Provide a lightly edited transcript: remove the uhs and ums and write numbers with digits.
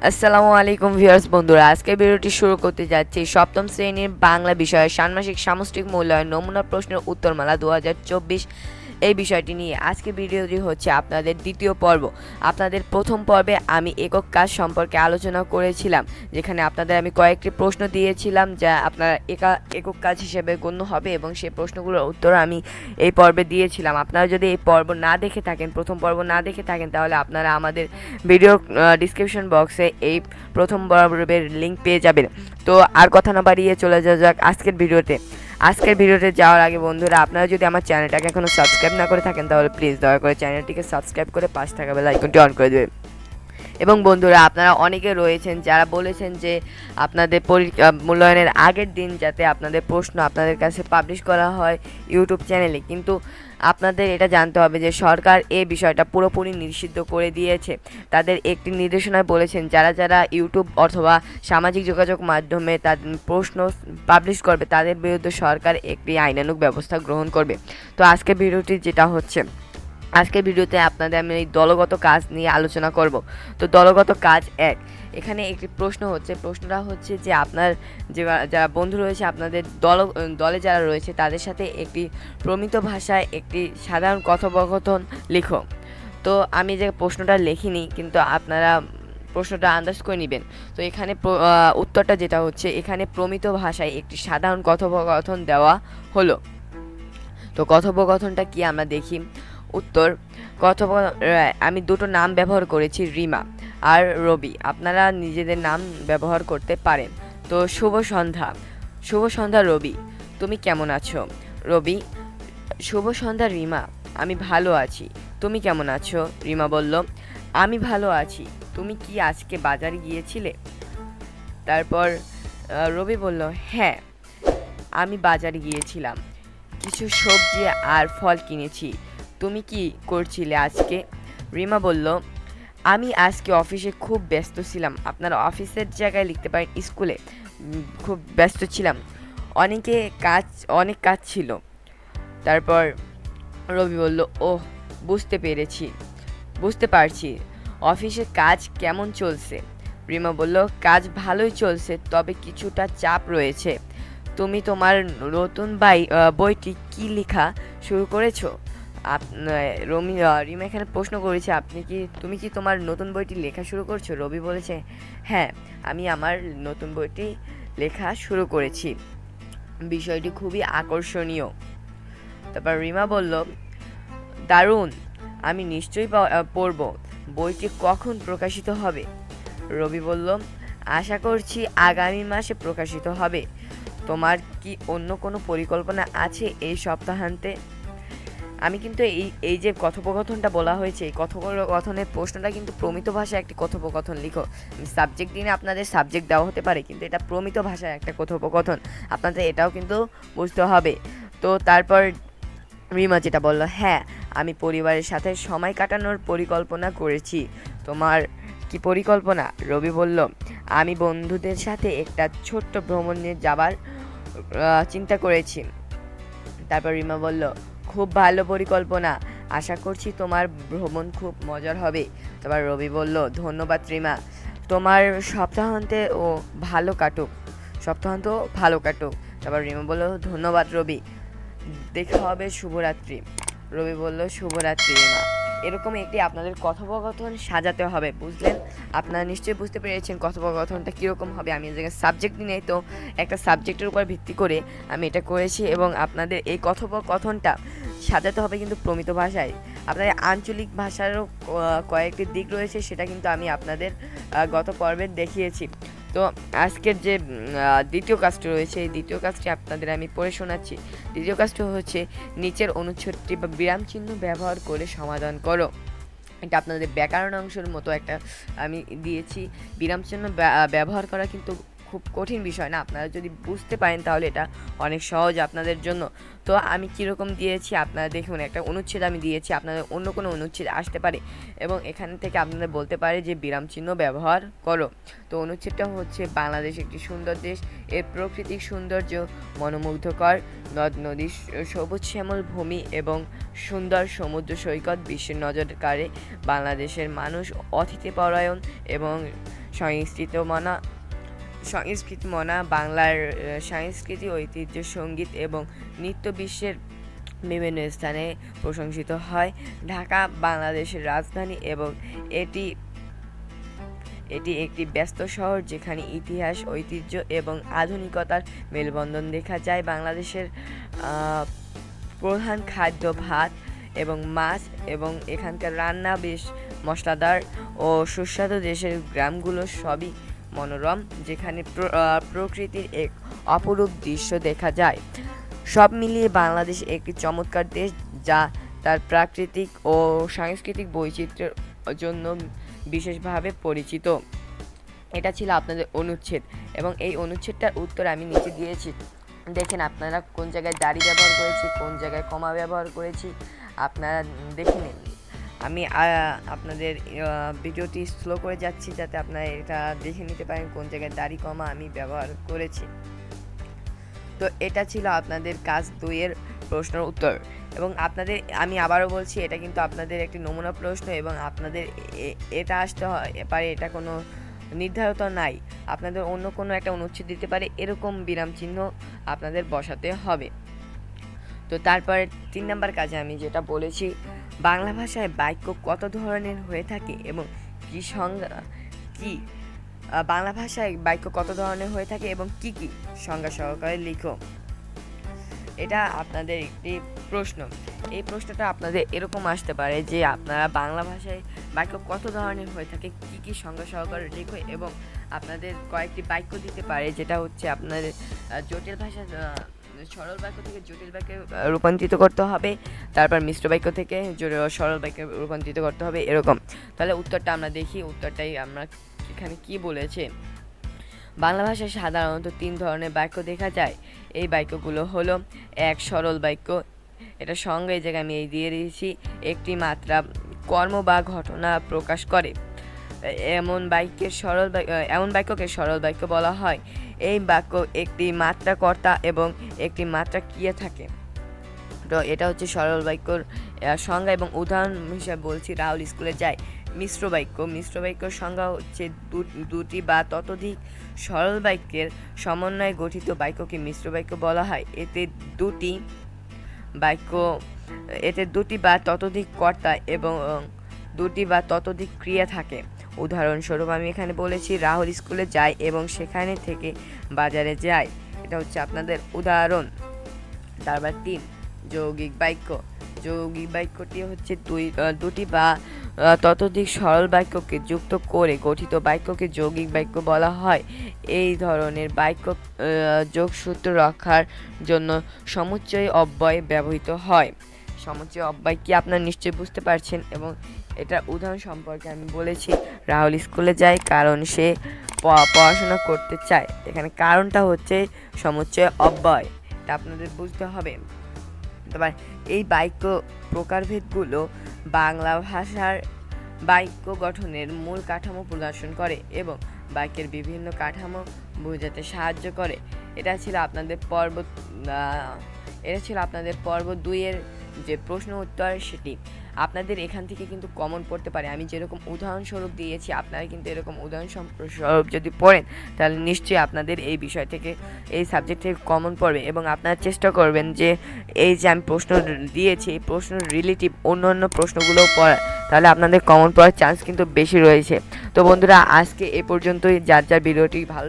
আসসালামু আলাইকুম ভিউয়ার্স বন্ধুরা, আজকের ভিডিওটি শুরু করতে যাচ্ছি সপ্তম শ্রেণীর বাংলা বিষয়ের ষান্মাসিক সামষ্টিক মূল্যায়ন নমুনা প্রশ্নের উত্তরমালা 2024 এই বিষয়টি নিয়ে। আজকের ভিডিওটি হচ্ছে আপনাদের দ্বিতীয় পর্ব। আপনাদের প্রথম পর্বে আমি একক কাজ সম্পর্কে আলোচনা করেছিলাম, যেখানে আপনাদের আমি কয়েকটি প্রশ্ন দিয়েছিলাম যা আপনারা একক কাজ হিসেবে গণ্য হবে, এবং সেই প্রশ্নগুলোর উত্তর আমি এই পর্বে দিয়েছিলাম। আপনারা যদি এই পর্ব না দেখে থাকেন, প্রথম পর্ব না দেখে থাকেন, তাহলে আপনারা আমাদের ভিডিও ডিসক্রিপশন বক্সে এই প্রথম পর্বের লিঙ্ক পেয়ে যাবেন। তো আর কথা না বাড়িয়ে চলে যাওয়া যাক আজকের ভিডিওতে যাওয়ার আগে বন্ধুরা, আপনারা যদি আমার চ্যানেলটাকে এখনও সাবস্ক্রাইব না করে থাকেন, তাহলে প্লিজ দয়া করে চ্যানেলটিকে সাবস্ক্রাইব করে পাশে থাকা বেল আইকনটি অন করে দেবেন। এবং বন্ধুরা, আপনারা অনেকে রয়েছেন যারা বলেছেন যে আপনাদের মূল্যায়নের আগের দিন যাতে আপনাদের প্রশ্ন আপনাদের কাছে পাবলিশ করা হয় ইউটিউব চ্যানেলে, কিন্তু আপনাদের এটা জানতে হবে যে সরকার এই বিষয়টা পুরোপুরি নিষিদ্ধ করে দিয়েছে। তাদের একটি নির্দেশনায় বলেছেন যারা যারা ইউটিউব অথবা সামাজিক যোগাযোগ মাধ্যমে তাদের প্রশ্ন পাবলিশ করবে তাদের বিরুদ্ধে সরকার একটি আইনানুগ ব্যবস্থা গ্রহণ করবে। তো আজকের ভিডিওটি যেটা হচ্ছে, আজকের ভিডিওতে আপনাদের আমি এই দলগত কাজ নিয়ে আলোচনা করব। তো দলগত কাজ 1, এখানে একটি প্রশ্নটা হচ্ছে যে আপনার যারা বন্ধু রয়েছে, আপনাদের দলে যারা রয়েছে তাদের সাথে একটি প্রমিত ভাষায় একটি সাধারণ কথোপকথন লিখো। তো আমি যে প্রশ্নটা লিখিনি, কিন্তু আপনারা প্রশ্নটা আন্দাজ করে নেবেন। তো এখানে উত্তরটা যেটা হচ্ছে, এখানে প্রমিত ভাষায় একটি সাধারণ কথোপকথন দেওয়া হলো। তো কথোপকথনটা কি আমরা দেখি। উত্তর, আমি দুটো নাম ব্যবহার করেছি, রিমা আর রবি। আপনারা নিজেদের নাম ব্যবহার করতে পারেন। তো শুভ সন্ধ্যা রবি, তুমি কেমন আছো? রবি, শুভ সন্ধ্যা রিমা, আমি ভালো আছি, তুমি কেমন আছো? রিমা বলল, আমি ভালো আছি, তুমি কি আজকে বাজারে গিয়েছিলে? তারপর রবি বলল, হ্যাঁ, আমি বাজারে গিয়েছিলাম, কিছু সবজি আর ফল কিনেছি। তুমি কি করছিলে আজকে? রিমা বলল, আমি আজকে অফিসে খুব ব্যস্ত ছিলাম। আপনার অফিসের জায়গায় লিখতে পারেন স্কুলে খুব ব্যস্ত ছিলাম, অনেক কাজ ছিল। তারপর রবি বলল, ওহ, বুঝতে পারছি, অফিসে কাজ কেমন চলছে? রিমা বলল, কাজ ভালোই চলছে, তবে কিছুটা চাপ রয়েছে। তুমি তোমার নতুন বইটি কি লেখা শুরু করেছো? রিমা এখানে প্রশ্ন করেছে, তুমি কি তোমার নতুন বইটি লেখা শুরু করছো? রবি বলেছে, হ্যাঁ, আমি আমার নতুন বইটি লেখা শুরু করেছি, বিষয়টি খুবই আকর্ষণীয়। তারপর রিমা বলল, দারুণ, আমি নিশ্চয়ই পড়ব, বইটি কখন প্রকাশিত হবে? রবি বলল, আশা করছি আগামী মাসে প্রকাশিত হবে। তোমার কি অন্য কোনো পরিকল্পনা আছে এই সপ্তাহান্তে? আমি কিন্তু এই যে কথোপকথনটা বলা হয়েছে, এই কথোপকথনের প্রশ্নটা কিন্তু প্রমিত ভাষায় একটি কথোপকথন লিখো। সাবজেক্ট দিনে আপনাদের সাবজেক্ট দেওয়া হতে পারে, কিন্তু এটা প্রমিত ভাষায় একটা কথোপকথন, আপনাদের এটাও কিন্তু বুঝতে হবে। তো তারপর রিমা যেটা বলল, হ্যাঁ, আমি পরিবারের সাথে সময় কাটানোর পরিকল্পনা করেছি। তোমার কি পরিকল্পনা? রবি বলল, আমি বন্ধুদের সাথে একটা ছোট্ট ভ্রমণে যাবার চিন্তা করেছি। তারপর রিমা বলল, খুব ভালো পরিকল্পনা, আশা করছি তোমার ভ্রমণ খুব মজার হবে। তারপর রবি বলল, ধন্যবাদ রিমা, তোমার সপ্তাহান্ত ভালো কাটুক। তারপর রিমা বলল, ধন্যবাদ রবি, দেখা হবে, শুভরাত্রি। রবি বলল, শুভরাত্রি রিমা। এরকম একটি আপনাদের কথোপকথন সাজাতে হবে, বুঝলেন? আপনারা নিশ্চয়ই বুঝতে পেরেছেন কথোপকথনটা কীরকম হবে। আমি জায়গায় সাবজেক্ট নিয়ে, তো একটা সাবজেক্টের উপর ভিত্তি করে আমি এটা করেছি, এবং আপনাদের এই কথোপকথনটা সাজাতে হবে কিন্তু প্রমিত ভাষায়। আপনাদের আঞ্চলিক ভাষারও কয়েকটি দিক রয়েছে, সেটা কিন্তু আমি আপনাদের গত পর্বে দেখিয়েছি। তো আজকের যে দ্বিতীয় কাজটি রয়েছে, এই দ্বিতীয় কাজটি আপনাদের আমি পড়ে শোনাচ্ছি। দ্বিতীয় কাজটি হচ্ছে, নিচের অনুচ্ছেদটি বা বিরাম চিহ্ন ব্যবহার করে সমাধান করো। এটা আপনাদের ব্যাকরণ অংশের মতো একটা আমি দিয়েছি। বিরাম চিহ্ন ব্যবহার করা কিন্তু খুব কঠিন বিষয় না, আপনারা যদি বুঝতে পারেন তাহলে এটা অনেক সহজ আপনাদের জন্য। তো আমি কীরকম দিয়েছি আপনারা দেখুন, একটা অনুচ্ছেদ আমি দিয়েছি, আপনাদের অন্য কোনো অনুচ্ছেদ আসতে পারে, এবং এখান থেকে আপনাদের বলতে পারে যে বিরাম চিহ্ন ব্যবহার করো। তো অনুচ্ছেদটা হচ্ছে, বাংলাদেশ একটি সুন্দর দেশ, এর প্রাকৃতিক সৌন্দর্য মনোমুগ্ধকর, নদ নদী, সবুজ শ্যামল ভূমি এবং সুন্দর সমুদ্র সৈকত বিশ্বের নজর কাড়ে। বাংলাদেশের মানুষ অতিথিপরায়ণ এবং সংস্কৃতিমনা বাংলার সংস্কৃতি, ঐতিহ্য, সঙ্গীত এবং নৃত্য বিশ্বের বিভিন্ন স্থানে প্রশংসিত হয়। ঢাকা বাংলাদেশের রাজধানী এবং এটি এটি একটি ব্যস্ত শহর যেখানে ইতিহাস, ঐতিহ্য এবং আধুনিকতার মেলবন্ধন দেখা যায়। বাংলাদেশের প্রধান খাদ্য ভাত এবং মাছ, এবং এখানকার রান্না বেশ মশলাদার ও সুস্বাদু। দেশের গ্রামগুলো সবই মনোরম, যেখানে প্রকৃতির এক অপরূপ দৃশ্য দেখা যায়। সব মিলিয়ে বাংলাদেশ একটি চমৎকার দেশ, যা তার প্রাকৃতিক ও সাংস্কৃতিক বৈচিত্র্যের জন্য বিশেষভাবে পরিচিত। এটা ছিল আপনাদের অনুচ্ছেদ, এবং এই অনুচ্ছেদটার উত্তর আমি নিচে দিয়েছি। দেখেন আপনারা কোন জায়গায় দাড়ি ব্যবহার করেছি, কোন জায়গায় কমা ব্যবহার করেছি, আপনারা দেখে নিন। আমি আপনাদের ভিডিওটি স্লো করে যাচ্ছি যাতে আপনারা এটা দেখে নিতে পারেন কোন জায়গায় দাড়ি কমা আমি ব্যবহার করেছি। তো এটা ছিল আপনাদের কাজ 2 এর প্রশ্নের উত্তর, এবং আপনাদের আমি আবারও বলছি এটা কিন্তু আপনাদের একটি নমুনা প্রশ্ন, এবং আপনাদের এটা আসতে পারে, এটা কোনো নির্ধারিত নাই। আপনাদের অন্য কোনো একটা অনুচ্ছেদ দিতে পারে, এরকম বিরাম চিহ্ন আপনাদের বসাতে হবে। তো তারপরে 3 নাম্বার কাজে আমি যেটা বলেছি, বাংলা ভাষায় বাক্য কত ধরনের হয়ে থাকে এবং কি সংজ্ঞা কি বাংলা ভাষায় বাক্য কত ধরনের হয়ে থাকে এবং কি কি সংজ্ঞা সহকারে লিখো। এটা আপনাদের একটি প্রশ্ন। এই প্রশ্নটা আপনাদের এরকম আসতে পারে যে আপনারা বাংলা ভাষায় বাক্য কত ধরনের হয়ে থাকে, কি কি সংজ্ঞা সহকারে লিখো, এবং আপনাদের কয়েকটি বাক্য দিতে পারে যেটা হচ্ছে আপনাদের জটিল ভাষা সরল বাক্য থেকে জটিল বাক্যে রূপান্তরিত করতে হবে, তারপর মিশ্র বাক্য থেকে সরল বাক্যে রূপান্তরিত করতে হবে, এরকম। তাহলে উত্তরটা আমরা দেখি, উত্তরটাই আমরা এখানে কি বলেছে। বাংলা ভাষায় সাধারণত 3 ধরনের বাক্য দেখা যায়। এই বাক্যগুলো হলো: 1 সরল বাক্য, এটা সঙ্গে এই জায়গায় আমি এই দিয়ে দিয়েছি, একটি মাত্রা কর্ম বা ঘটনা প্রকাশ করে। এমন বাক্যকে সরল বাক্য বলা হয়। এই বাক্য একটি মাত্রা কর্তা এবং একটি মাত্রা ক্রিয়া থাকে। তো এটা হচ্ছে সরল বাক্যর সংজ্ঞা, এবং উদাহরণ হিসাবে বলছি, রাহুল স্কুলে যায়। মিশ্র বাক্যর সংজ্ঞা হচ্ছে 2টি বা ততোধিক সরল বাক্যের সমন্বয়ে গঠিত বাক্যকে মিশ্র বাক্য বলা হয়। এতে 2টি বা ততোধিক কর্তা এবং 2টি বা ততোধিক ক্রিয়া থাকে। উদাহরণস্বরূপ আমি এখানে বলেছি রাহুল স্কুলে যায় এবং সেখানে থেকে বাজারে যায়। এটা হচ্ছে আপনাদের উদাহরণ। তারপর 3 যৌগিক বাক্যটি হচ্ছে 2টি বা ততোধিক সরল বাক্যকে যুক্ত করে গঠিত বাক্যকে যৌগিক বাক্য বলা হয়। এই ধরনের বাক্য যোগসূত্র রক্ষার জন্য সমুচ্চয় অব্যয় ব্যবহৃত হয়। সমুচ্চয় অব্যয় কি আপনারা নিশ্চয়ই বুঝতে পারছেন, এবং এটার উদাহরণ সম্পর্কে আমি বলেছি, রাহুল স্কুলে যায় কারণ সে পড়াশোনা করতে চায়। এখানে কারণটা হচ্ছে সমুচ্চয় অব্যয়, এটা আপনাদের বুঝতে হবে। তারপর এই বাক্য প্রকারভেদগুলো বাংলা ভাষার বাক্য গঠনের মূল কাঠামো প্রদর্শন করে এবং বাক্যের বিভিন্ন কাঠামো বোঝাতে সাহায্য করে। এটা ছিল আপনাদের পর্ব 2 এর যে প্রশ্ন উত্তর, সেটি আপনাদের এখান থেকে কিন্তু কমন পড়তে পারে। আমি যেরকম উদাহরণস্বরূপ দিয়েছি, আপনারা কিন্তু এরকম উদাহরণস্বরূপ যদি পড়েন তাহলে নিশ্চয়ই আপনাদের এই বিষয় থেকে, এই সাবজেক্ট থেকে কমন পড়বে, এবং আপনারা চেষ্টা করবেন যে এই যে আমি প্রশ্ন দিয়েছি এই প্রশ্ন রিলেটিভ অন্য প্রশ্নগুলোও পড়ার, তাহলে আপনাদের কমন পড়ার চান্স কিন্তু বেশি রয়েছে। তো বন্ধুরা, আজকে এ পর্যন্তই। যার ভিডিওটি ভালো